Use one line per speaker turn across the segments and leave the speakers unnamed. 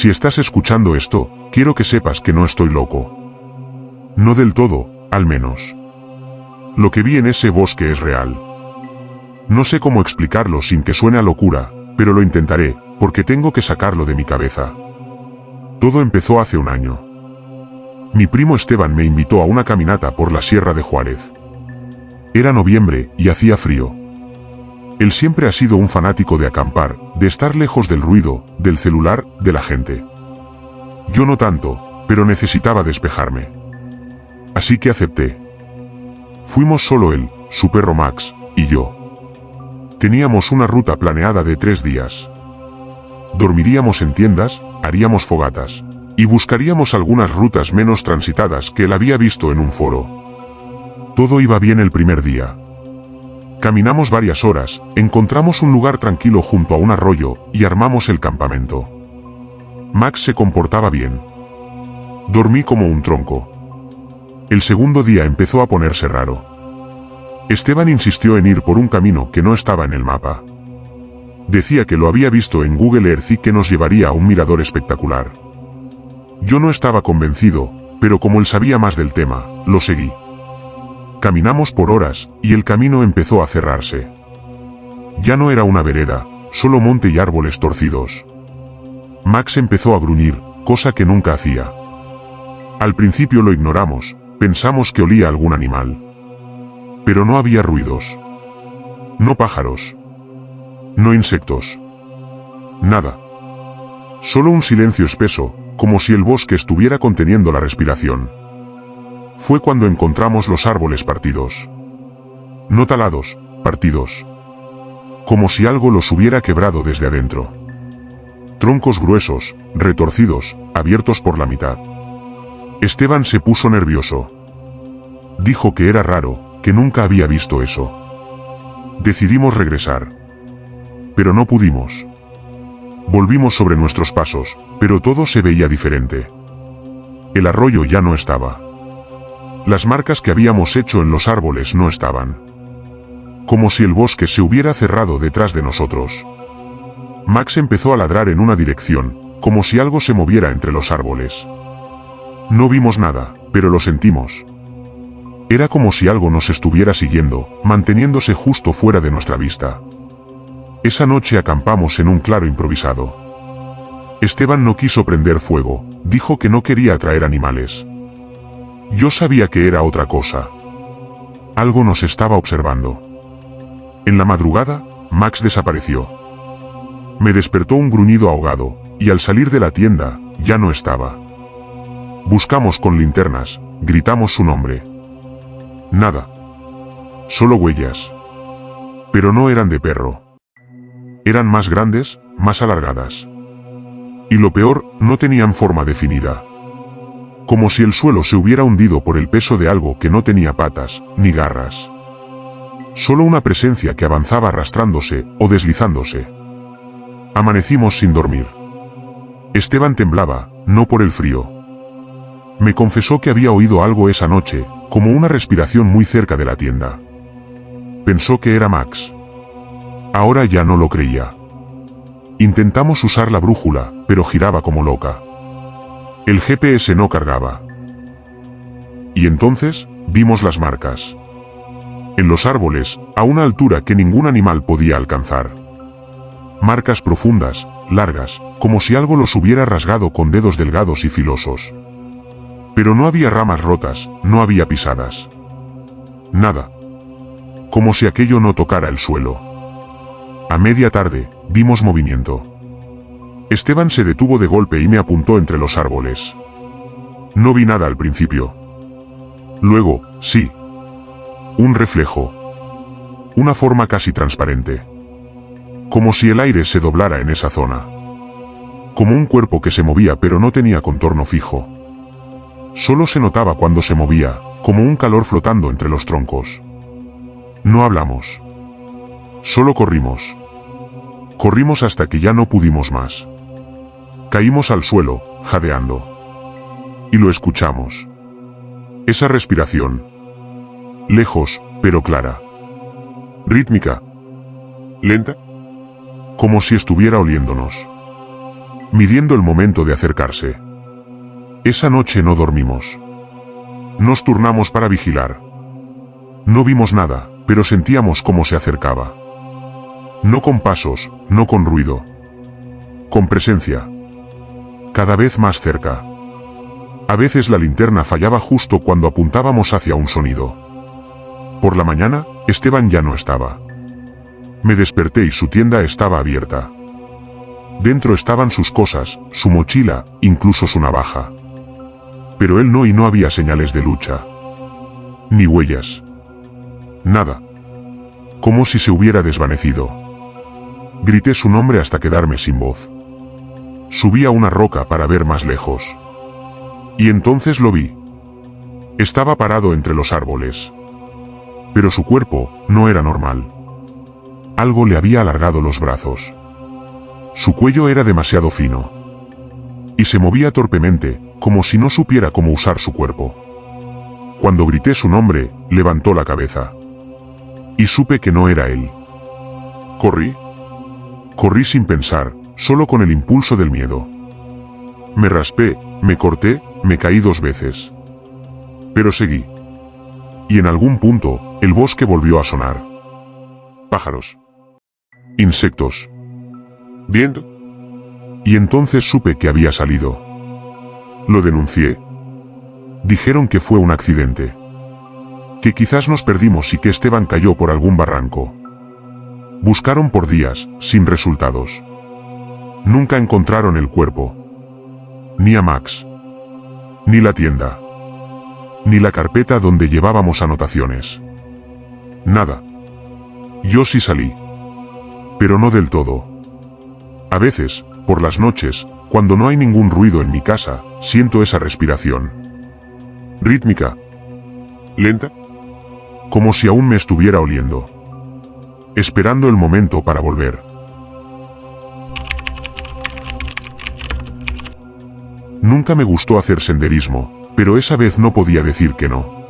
Si estás escuchando esto, quiero que sepas que no estoy loco. No del todo, al menos. Lo que vi en ese bosque es real. No sé cómo explicarlo sin que suene a locura, pero lo intentaré, porque tengo que sacarlo de mi cabeza. Todo empezó hace un año. Mi primo Esteban me invitó a una caminata por la Sierra de Juárez. Era noviembre y hacía frío. Él siempre ha sido un fanático de acampar, de estar lejos del ruido, del celular, de la gente. Yo no tanto, pero necesitaba despejarme. Así que acepté. Fuimos solo él, su perro Max, y yo. Teníamos una ruta planeada de 3 días. Dormiríamos en tiendas, haríamos fogatas, y buscaríamos algunas rutas menos transitadas que él había visto en un foro. Todo iba bien el primer día. Caminamos varias horas, encontramos un lugar tranquilo junto a un arroyo, y armamos el campamento. Max se comportaba bien. Dormí como un tronco. El segundo día empezó a ponerse raro. Esteban insistió en ir por un camino que no estaba en el mapa. Decía que lo había visto en Google Earth y que nos llevaría a un mirador espectacular. Yo no estaba convencido, pero como él sabía más del tema, lo seguí. Caminamos por horas, y el camino empezó a cerrarse. Ya no era una vereda, solo monte y árboles torcidos. Max empezó a gruñir, cosa que nunca hacía. Al principio lo ignoramos, pensamos que olía a algún animal. Pero no había ruidos. No pájaros. No insectos. Nada. Solo un silencio espeso, como si el bosque estuviera conteniendo la respiración. Fue cuando encontramos los árboles partidos. No talados, partidos. Como si algo los hubiera quebrado desde adentro. Troncos gruesos, retorcidos, abiertos por la mitad. Esteban se puso nervioso. Dijo que era raro, que nunca había visto eso. Decidimos regresar. Pero no pudimos. Volvimos sobre nuestros pasos, pero todo se veía diferente. El arroyo ya no estaba. Las marcas que habíamos hecho en los árboles no estaban. Como si el bosque se hubiera cerrado detrás de nosotros. Max empezó a ladrar en una dirección, como si algo se moviera entre los árboles. No vimos nada, pero lo sentimos. Era como si algo nos estuviera siguiendo, manteniéndose justo fuera de nuestra vista. Esa noche acampamos en un claro improvisado. Esteban no quiso prender fuego, dijo que no quería atraer animales. Yo sabía que era otra cosa. Algo nos estaba observando. En la madrugada, Max desapareció. Me despertó un gruñido ahogado, y al salir de la tienda, ya no estaba. Buscamos con linternas, gritamos su nombre. Nada. Solo huellas. Pero no eran de perro. Eran más grandes, más alargadas. Y lo peor, no tenían forma definida. Como si el suelo se hubiera hundido por el peso de algo que no tenía patas, ni garras. Solo una presencia que avanzaba arrastrándose, o deslizándose. Amanecimos sin dormir. Esteban temblaba, no por el frío. Me confesó que había oído algo esa noche, como una respiración muy cerca de la tienda. Pensó que era Max. Ahora ya no lo creía. Intentamos usar la brújula, pero giraba como loca. El GPS no cargaba. Y entonces, vimos las marcas. En los árboles, a una altura que ningún animal podía alcanzar. Marcas profundas, largas, como si algo los hubiera rasgado con dedos delgados y filosos. Pero no había ramas rotas, no había pisadas. Nada. Como si aquello no tocara el suelo. A media tarde, vimos movimiento. Esteban se detuvo de golpe y me apuntó entre los árboles. No vi nada al principio. Luego, sí. Un reflejo. Una forma casi transparente. Como si el aire se doblara en esa zona. Como un cuerpo que se movía pero no tenía contorno fijo. Solo se notaba cuando se movía, como un calor flotando entre los troncos. No hablamos. Solo corrimos. Corrimos hasta que ya no pudimos más. Caímos al suelo, jadeando. Y lo escuchamos. Esa respiración. Lejos, pero clara. Rítmica. Lenta. Como si estuviera oliéndonos. midiendo el momento de acercarse. Esa noche no dormimos. Nos turnamos para vigilar. No vimos nada, pero sentíamos cómo se acercaba. No con pasos, no con ruido. Con presencia. Cada vez más cerca. A veces la linterna fallaba justo cuando apuntábamos hacia un sonido. Por la mañana, Esteban ya no estaba. Me desperté y su tienda estaba abierta. Dentro estaban sus cosas, su mochila, incluso su navaja. Pero él no, y no había señales de lucha. Ni huellas. Nada. Como si se hubiera desvanecido. Grité su nombre hasta quedarme sin voz. Subí a una roca para ver más lejos. Y entonces lo vi. Estaba parado entre los árboles. Pero su cuerpo no era normal. Algo le había alargado los brazos. Su cuello era demasiado fino. Y se movía torpemente, como si no supiera cómo usar su cuerpo. Cuando grité su nombre, levantó la cabeza. Y supe que no era él. Corrí. Corrí sin pensar, solo con el impulso del miedo. Me raspé, me corté, me caí 2 veces. Pero seguí. Y en algún punto, el bosque volvió a sonar. Pájaros. Insectos. Viento. Y entonces supe que había salido. Lo denuncié. Dijeron que fue un accidente. Que quizás nos perdimos y que Esteban cayó por algún barranco. Buscaron por días, sin resultados. Nunca encontraron el cuerpo. Ni a Max. Ni la tienda. Ni la carpeta donde llevábamos anotaciones. Nada. Yo sí salí. Pero no del todo. A veces, por las noches, cuando no hay ningún ruido en mi casa, siento esa respiración. Rítmica. Lenta. Como si aún me estuviera oliendo. Esperando el momento para volver. Nunca me gustó hacer senderismo, pero esa vez no podía decir que no.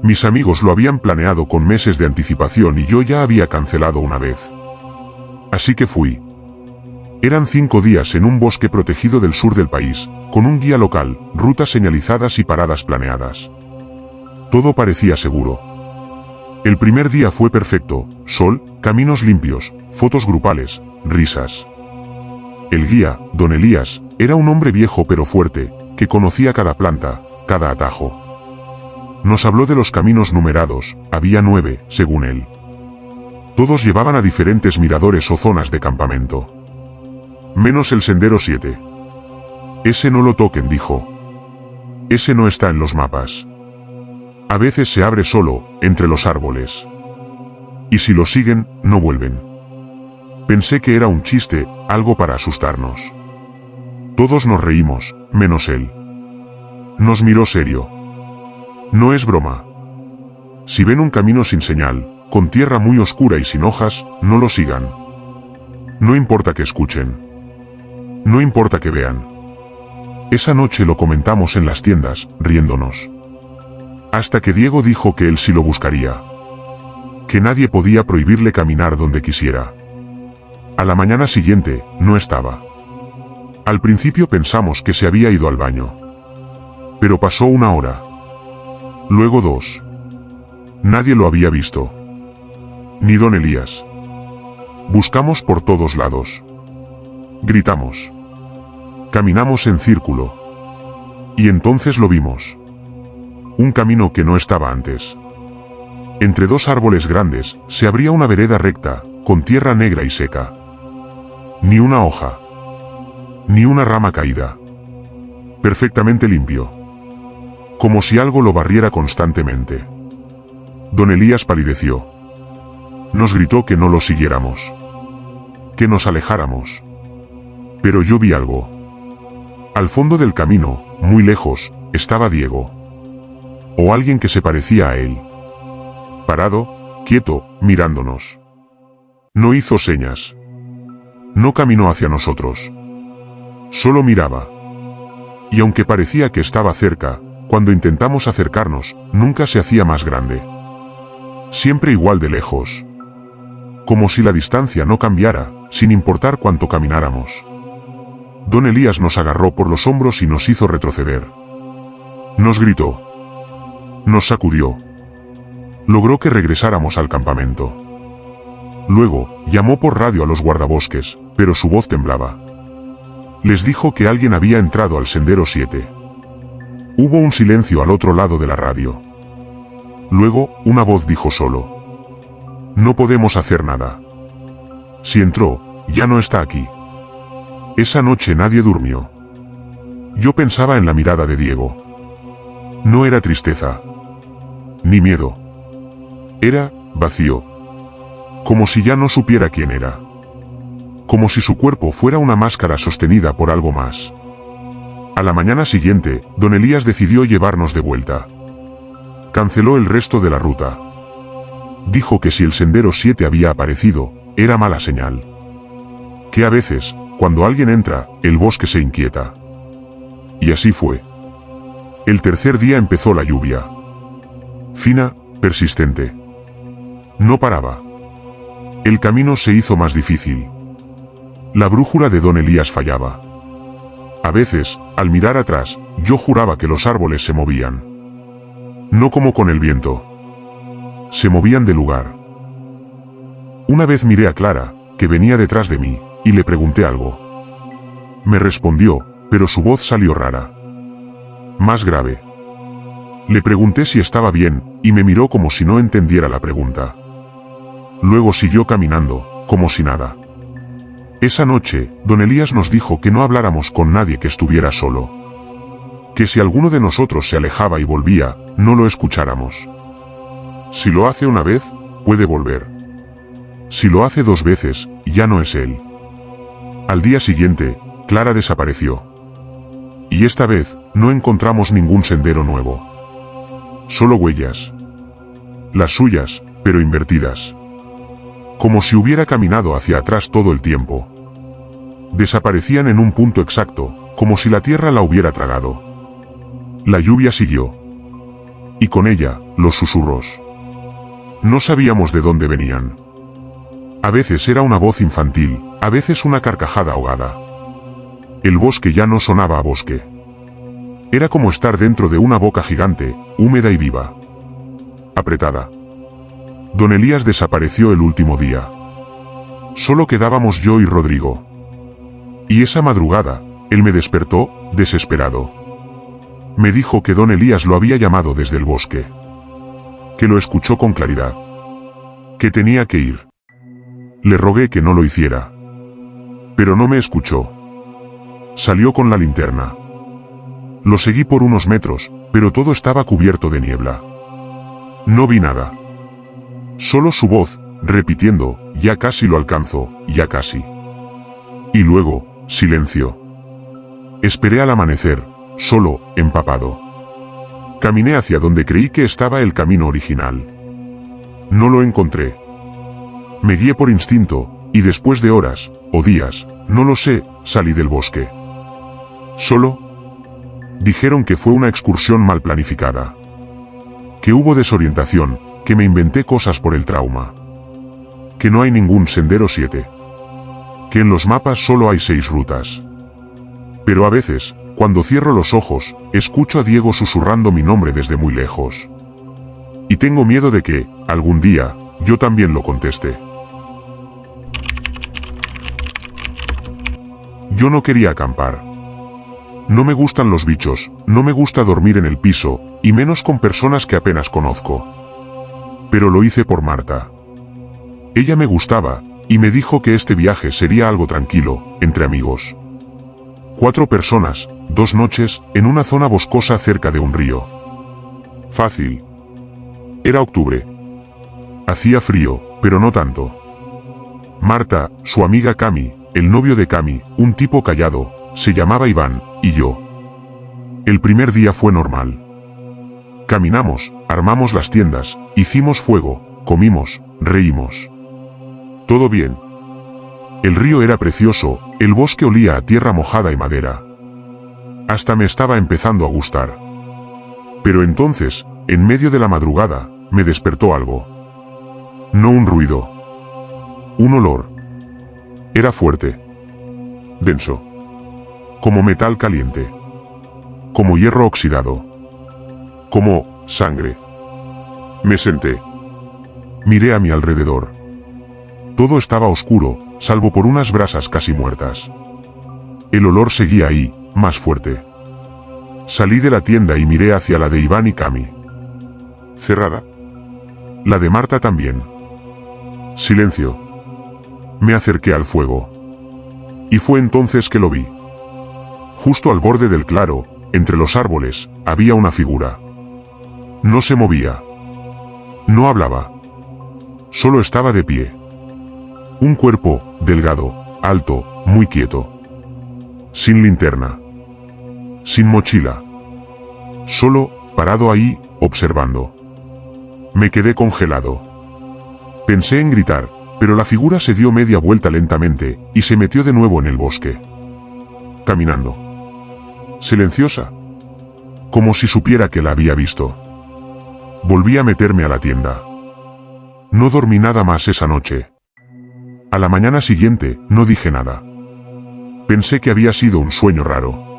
Mis amigos lo habían planeado con meses de anticipación y yo ya había cancelado una vez. Así que fui. Eran 5 días en un bosque protegido del sur del país, con un guía local, rutas señalizadas y paradas planeadas. Todo parecía seguro. El primer día fue perfecto: sol, caminos limpios, fotos grupales, risas. El guía, don Elías, era un hombre viejo pero fuerte, que conocía cada planta, cada atajo. Nos habló de los caminos numerados, había 9, según él. Todos llevaban a diferentes miradores o zonas de campamento. Menos el sendero 7. Ese no lo toquen, dijo. Ese no está en los mapas. A veces se abre solo, entre los árboles. Y si lo siguen, no vuelven. Pensé que era un chiste, algo para asustarnos. Todos nos reímos, menos él. Nos miró serio. No es broma. Si ven un camino sin señal, con tierra muy oscura y sin hojas, no lo sigan. No importa que escuchen. No importa que vean. Esa noche lo comentamos en las tiendas, riéndonos. Hasta que Diego dijo que él sí lo buscaría. Que nadie podía prohibirle caminar donde quisiera. A la mañana siguiente, no estaba. Al principio pensamos que se había ido al baño. Pero pasó 1 hora. Luego 2. Nadie lo había visto. Ni don Elías. Buscamos por todos lados. Gritamos. Caminamos en círculo. Y entonces lo vimos. Un camino que no estaba antes. Entre 2 árboles grandes, se abría una vereda recta, con tierra negra y seca. Ni una hoja. Ni una rama caída. Perfectamente limpio. Como si algo lo barriera constantemente. Don Elías palideció. Nos gritó que no lo siguiéramos. Que nos alejáramos. Pero yo vi algo. Al fondo del camino, muy lejos, estaba Diego. O alguien que se parecía a él. Parado, quieto, mirándonos. No hizo señas. No caminó hacia nosotros. Solo miraba. Y aunque parecía que estaba cerca, cuando intentamos acercarnos, nunca se hacía más grande. Siempre igual de lejos. Como si la distancia no cambiara, sin importar cuánto camináramos. don Elías nos agarró por los hombros y nos hizo retroceder. Nos gritó. Nos sacudió. Logró que regresáramos al campamento. Luego, llamó por radio a los guardabosques, pero su voz temblaba. Les dijo que alguien había entrado al sendero 7. Hubo un silencio al otro lado de la radio. Luego, una voz dijo solo: no podemos hacer nada. Si entró, ya no está aquí. Esa noche nadie durmió. Yo pensaba en la mirada de Diego. No era tristeza, ni miedo. Era vacío. Como si ya no supiera quién era. Como si su cuerpo fuera una máscara sostenida por algo más. A la mañana siguiente, don Elías decidió llevarnos de vuelta. Canceló el resto de la ruta. Dijo que si el sendero 7 había aparecido, era mala señal. Que a veces, cuando alguien entra, el bosque se inquieta. Y así fue. El tercer día empezó la lluvia. Fina, persistente. No paraba. El camino se hizo más difícil. La brújula de don Elías fallaba. A veces, al mirar atrás, yo juraba que los árboles se movían. No como con el viento. Se movían de lugar. Una vez miré a Clara, que venía detrás de mí, y le pregunté algo. Me respondió, pero su voz salió rara. Más grave. Le pregunté si estaba bien, y me miró como si no entendiera la pregunta. Luego siguió caminando, como si nada. Esa noche, don Elías nos dijo que no habláramos con nadie que estuviera solo. Que si alguno de nosotros se alejaba y volvía, no lo escucháramos. Si lo hace una vez, puede volver. Si lo hace 2 veces, ya no es él. Al día siguiente, Clara desapareció. Y esta vez, no encontramos ningún sendero nuevo. Solo huellas. Las suyas, pero invertidas. Como si hubiera caminado hacia atrás todo el tiempo. Desaparecían en un punto exacto, como si la tierra la hubiera tragado. La lluvia siguió. Y con ella, los susurros. No sabíamos de dónde venían. A veces era una voz infantil, a veces una carcajada ahogada. El bosque ya no sonaba a bosque. Era como estar dentro de una boca gigante, húmeda y viva. Apretada. Don Elías desapareció el último día. Solo quedábamos yo y Rodrigo. Y esa madrugada, él me despertó, desesperado. Me dijo que don Elías lo había llamado desde el bosque. Que lo escuchó con claridad. Que tenía que ir. Le rogué que no lo hiciera. Pero no me escuchó. Salió con la linterna. Lo seguí por unos metros, pero todo estaba cubierto de niebla. No vi nada. Solo su voz, repitiendo, ya casi lo alcanzo, ya casi. Y luego, silencio. Esperé al amanecer, solo, empapado. Caminé hacia donde creí que estaba el camino original. No lo encontré. Me guié por instinto, y después de horas, o días, no lo sé, salí del bosque. Solo. Dijeron que fue una excursión mal planificada. Que hubo desorientación, que me inventé cosas por el trauma. Que no hay ningún sendero 7. Que en los mapas solo hay 6 rutas. Pero a veces, cuando cierro los ojos, escucho a Diego susurrando mi nombre desde muy lejos. Y tengo miedo de que, algún día, yo también lo conteste. Yo no quería acampar. No me gustan los bichos, no me gusta dormir en el piso, y menos con personas que apenas conozco. Pero lo hice por Marta. Ella me gustaba, y me dijo que este viaje sería algo tranquilo, entre amigos. 4 personas, 2 noches, en una zona boscosa cerca de un río. Fácil. Era octubre. Hacía frío, pero no tanto. Marta, su amiga Cami, el novio de Cami, un tipo callado, se llamaba Iván, y yo. El primer día fue normal. Caminamos, armamos las tiendas, hicimos fuego, comimos, reímos. Todo bien. El río era precioso, el bosque olía a tierra mojada y madera. Hasta me estaba empezando a gustar. Pero entonces, en medio de la madrugada, me despertó algo. No un ruido. Un olor. Era fuerte. Denso. como metal caliente, como hierro oxidado, como sangre. Me senté. Miré a mi alrededor. Todo estaba oscuro, salvo por unas brasas casi muertas. El olor seguía ahí, más fuerte. Salí de la tienda y miré hacia la de Iván y Cami. Cerrada. La de Marta también. Silencio. Me acerqué al fuego. Y fue entonces que lo vi. Justo al borde del claro, entre los árboles, había una figura. No se movía. No hablaba. Solo estaba de pie. Un cuerpo, delgado, alto, muy quieto. Sin linterna. Sin mochila. Solo, parado ahí, observando. Me quedé congelado. Pensé en gritar, pero la figura se dio media vuelta lentamente, y se metió de nuevo en el bosque. Caminando. Silenciosa. Como si supiera que la había visto. Volví a meterme a la tienda. No dormí nada más esa noche. A la mañana siguiente, no dije nada. Pensé que había sido un sueño raro.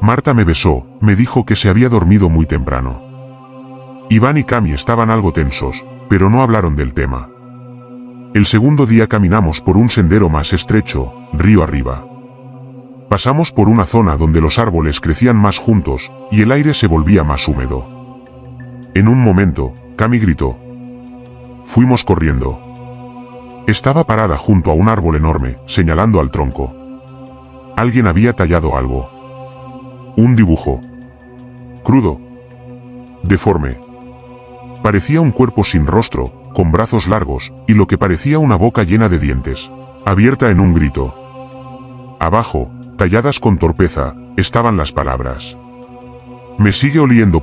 Marta me besó, me dijo que se había dormido muy temprano. Iván y Cami estaban algo tensos, pero no hablaron del tema. El segundo día caminamos por un sendero más estrecho, río arriba. Pasamos por una zona donde los árboles crecían más juntos, y el aire se volvía más húmedo. En un momento, Cami gritó. Fuimos corriendo. Estaba parada junto a un árbol enorme, señalando al tronco. Alguien había tallado algo. Un dibujo. Crudo. Deforme. Parecía un cuerpo sin rostro, con brazos largos, y lo que parecía una boca llena de dientes, abierta en un grito. Abajo, talladas con torpeza, estaban las palabras. Me sigue oliendo.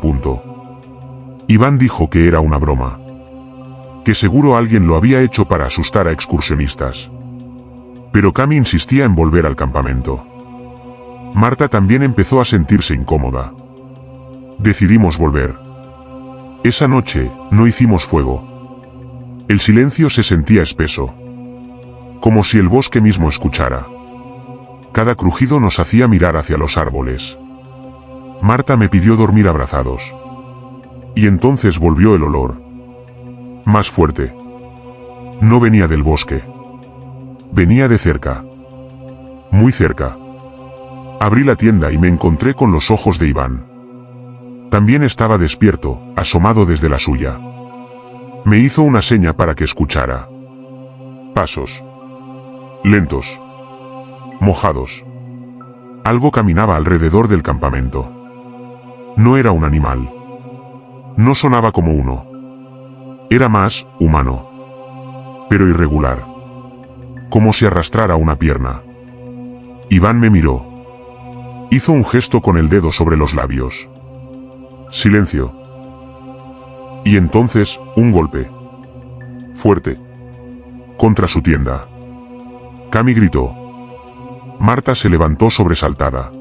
Iván dijo que era una broma. Que seguro alguien lo había hecho para asustar a excursionistas. Pero Cami insistía en volver al campamento. Marta también empezó a sentirse incómoda. Decidimos volver. Esa noche, no hicimos fuego. El silencio se sentía espeso. Como si el bosque mismo escuchara. Cada crujido nos hacía mirar hacia los árboles. Marta me pidió dormir abrazados. Y entonces volvió el olor. Más fuerte. No venía del bosque. Venía de cerca. Muy cerca. Abrí la tienda y me encontré con los ojos de Iván. También estaba despierto, asomado desde la suya. Me hizo una seña para que escuchara. Pasos. Lentos. Mojados. Algo caminaba alrededor del campamento. No era un animal. No sonaba como uno. Era más humano. Pero irregular. Como si arrastrara una pierna. Iván me miró. Hizo un gesto con el dedo sobre los labios. Silencio. Y entonces, un golpe. Fuerte. Contra su tienda. Cami gritó. Marta se levantó sobresaltada.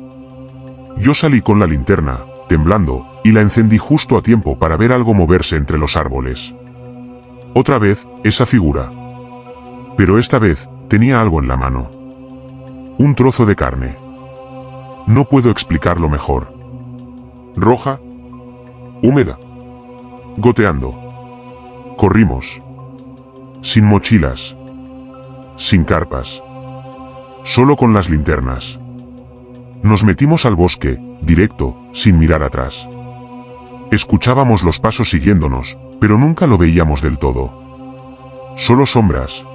Yo salí con la linterna, temblando, y la encendí justo a tiempo para ver algo moverse entre los árboles. Otra vez, esa figura. Pero esta vez, tenía algo en la mano. Un trozo de carne. No puedo explicarlo mejor. Roja. Húmeda. Goteando. Corrimos. Sin mochilas. Sin carpas. Solo con las linternas. Nos metimos al bosque, directo, sin mirar atrás. Escuchábamos los pasos siguiéndonos, pero nunca lo veíamos del todo. Solo sombras.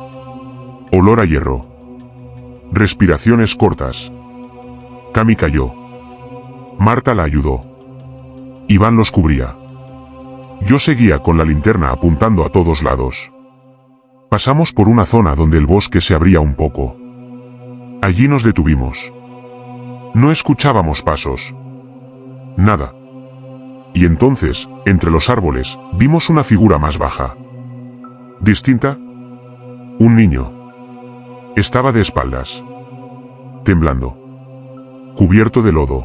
Olor a hierro. Respiraciones cortas. Cami cayó. Marta la ayudó. Iván los cubría. Yo seguía con la linterna apuntando a todos lados. Pasamos por una zona donde el bosque se abría un poco. Allí nos detuvimos. No escuchábamos pasos. Nada. Y entonces, entre los árboles, vimos una figura más baja. Distinta. Un niño. Estaba de espaldas. Temblando. Cubierto de lodo.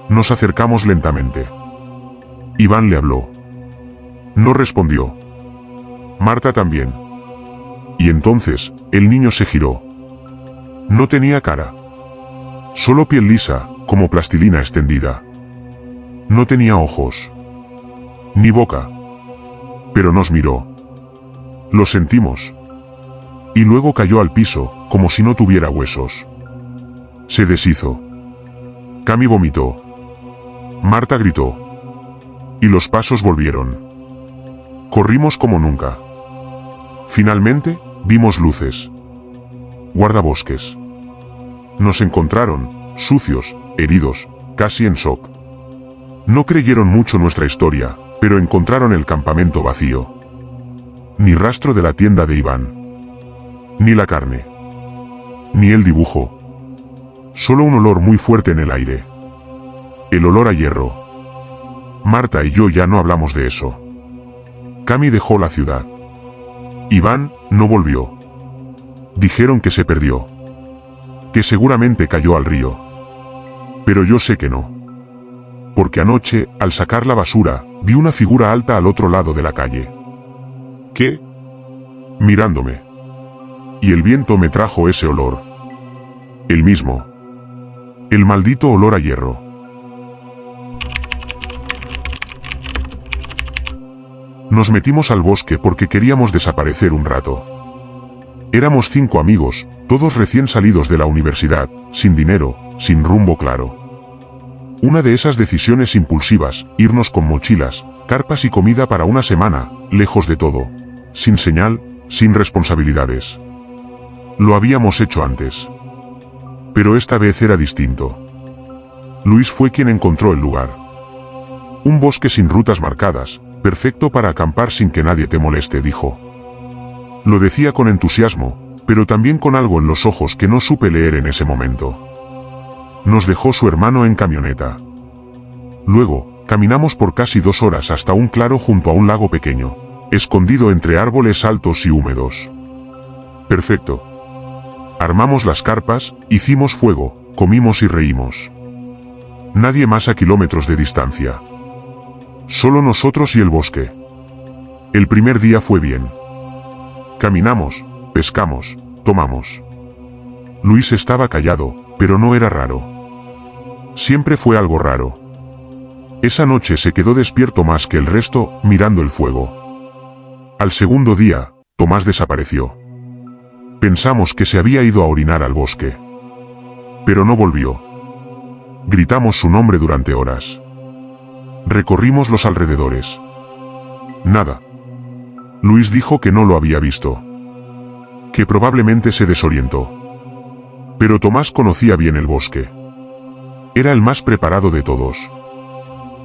Nos acercamos lentamente. Iván le habló. No respondió. Marta también. Y entonces, el niño se giró. No tenía cara. Solo piel lisa, como plastilina extendida. No tenía ojos. Ni boca. Pero nos miró. Lo sentimos. Y luego cayó al piso, como si no tuviera huesos. Se deshizo. Cami vomitó. Marta gritó. Y los pasos volvieron. Corrimos como nunca. Finalmente, vimos luces. Guardabosques. Nos encontraron, sucios, heridos, casi en shock. No creyeron mucho nuestra historia, pero encontraron el campamento vacío. Ni rastro de la tienda de Iván. Ni la carne. Ni el dibujo. Solo un olor muy fuerte en el aire. El olor a hierro. Marta y yo ya no hablamos de eso. Cami dejó la ciudad. Iván no volvió. Dijeron que se perdió. Que seguramente cayó al río. Pero yo sé que no. Porque anoche, al sacar la basura, vi una figura alta al otro lado de la calle. ¿Qué? Mirándome. Y el viento me trajo ese olor. El mismo. El maldito olor a hierro. Nos metimos al bosque porque queríamos desaparecer un rato. Éramos 5 amigos, todos recién salidos de la universidad, sin dinero, sin rumbo claro. Una de esas decisiones impulsivas, irnos con mochilas, carpas y comida para una semana, lejos de todo. Sin señal, sin responsabilidades. Lo habíamos hecho antes. Pero esta vez era distinto. Luis fue quien encontró el lugar. Un bosque sin rutas marcadas, perfecto para acampar sin que nadie te moleste, dijo. Lo decía con entusiasmo, pero también con algo en los ojos que no supe leer en ese momento. Nos dejó su hermano en camioneta. Luego, caminamos por casi 2 horas hasta un claro junto a un lago pequeño, escondido entre árboles altos y húmedos. Perfecto. Armamos las carpas, hicimos fuego, comimos y reímos. Nadie más a kilómetros de distancia. Solo nosotros y el bosque. El primer día fue bien. Caminamos, pescamos, tomamos. Luis estaba callado, pero no era raro. Siempre fue algo raro. Esa noche se quedó despierto más que el resto, mirando el fuego. Al segundo día, Tomás desapareció. Pensamos que se había ido a orinar al bosque. Pero no volvió. Gritamos su nombre durante horas. Recorrimos los alrededores. Nada. Luis dijo que no lo había visto. Que probablemente se desorientó. Pero Tomás conocía bien el bosque. Era el más preparado de todos.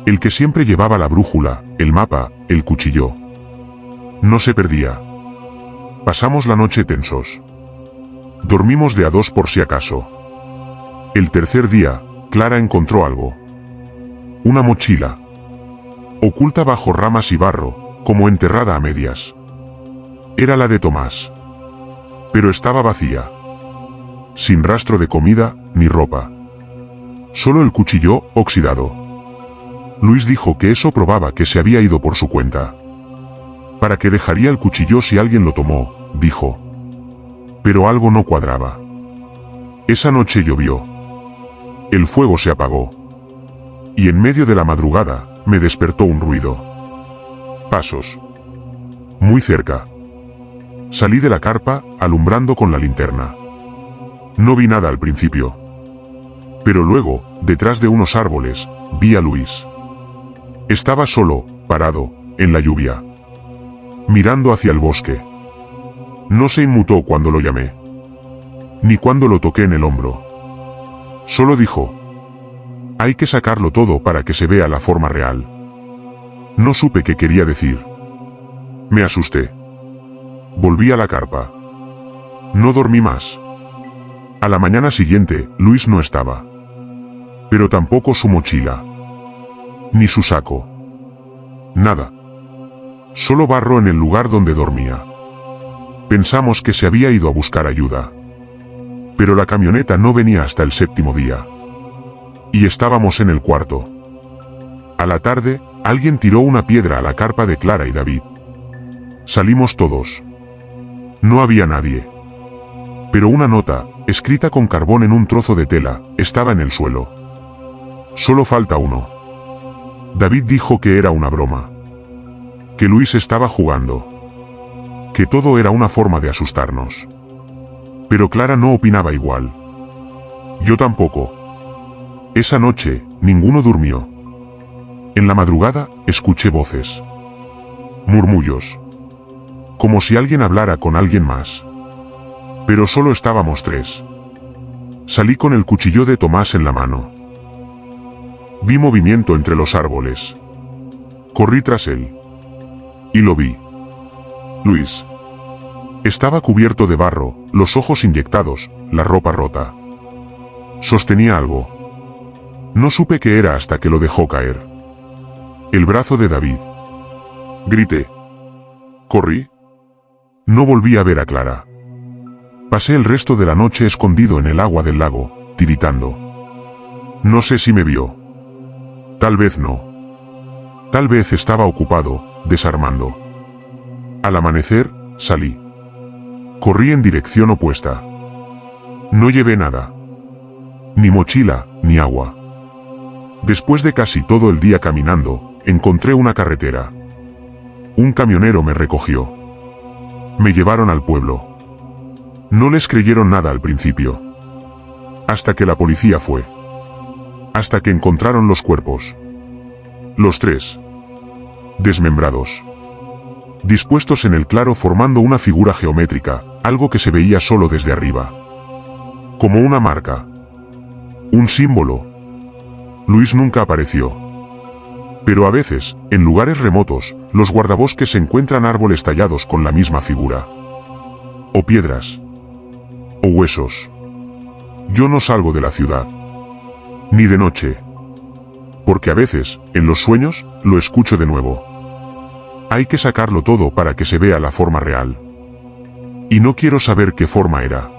El que siempre llevaba la brújula, el mapa, el cuchillo. No se perdía. Pasamos la noche tensos. Dormimos de a 2 por si acaso. El tercer día, Clara encontró algo. Una mochila. Oculta bajo ramas y barro, como enterrada a medias. Era la de Tomás. Pero estaba vacía. Sin rastro de comida, ni ropa. Solo el cuchillo, oxidado. Luis dijo que eso probaba que se había ido por su cuenta. ¿Para qué dejaría el cuchillo si alguien lo tomó?, dijo. Pero algo no cuadraba. Esa noche llovió. El fuego se apagó. Y en medio de la madrugada, me despertó un ruido. Pasos. Muy cerca. Salí de la carpa, alumbrando con la linterna. No vi nada al principio. Pero luego, detrás de unos árboles, vi a Luis. Estaba solo, parado, en la lluvia. Mirando hacia el bosque. No se inmutó cuando lo llamé. Ni cuando lo toqué en el hombro. Solo dijo: hay que sacarlo todo para que se vea la forma real. No supe qué quería decir. Me asusté. Volví a la carpa. No dormí más. A la mañana siguiente, Luis no estaba. Pero tampoco su mochila. Ni su saco. Nada. Solo barro en el lugar donde dormía. Pensamos que se había ido a buscar ayuda. Pero la camioneta no venía hasta el 7º día. Y estábamos en el 4. A la tarde, alguien tiró una piedra a la carpa de Clara y David. Salimos todos. No había nadie. Pero una nota, escrita con carbón en un trozo de tela, estaba en el suelo. Solo falta uno. David dijo que era una broma. Que Luis estaba jugando. Que todo era una forma de asustarnos. Pero Clara no opinaba igual. Yo tampoco. Esa noche, ninguno durmió. En la madrugada, escuché voces. Murmullos. Como si alguien hablara con alguien más. Pero solo estábamos tres. Salí con el cuchillo de Tomás en la mano. Vi movimiento entre los árboles. Corrí tras él. Y lo vi. Luis. Estaba cubierto de barro, los ojos inyectados, la ropa rota. Sostenía algo. No supe qué era hasta que lo dejó caer. El brazo de David. Grité. Corrí. No volví a ver a Clara. Pasé el resto de la noche escondido en el agua del lago, tiritando. No sé si me vio. Tal vez no. Tal vez estaba ocupado, desarmando. Al amanecer, salí. Corrí en dirección opuesta. No llevé nada. Ni mochila, ni agua. Después de casi todo el día caminando, encontré una carretera. Un camionero me recogió. Me llevaron al pueblo. No les creyeron nada al principio. Hasta que la policía fue. Hasta que encontraron los cuerpos. Los tres. Desmembrados. Dispuestos en el claro formando una figura geométrica, algo que se veía solo desde arriba. Como una marca. Un símbolo. Luis nunca apareció. Pero a veces, en lugares remotos, los guardabosques encuentran árboles tallados con la misma figura. O piedras. O huesos. Yo no salgo de la ciudad. Ni de noche. Porque a veces, en los sueños, lo escucho de nuevo. Hay que sacarlo todo para que se vea la forma real. Y no quiero saber qué forma era.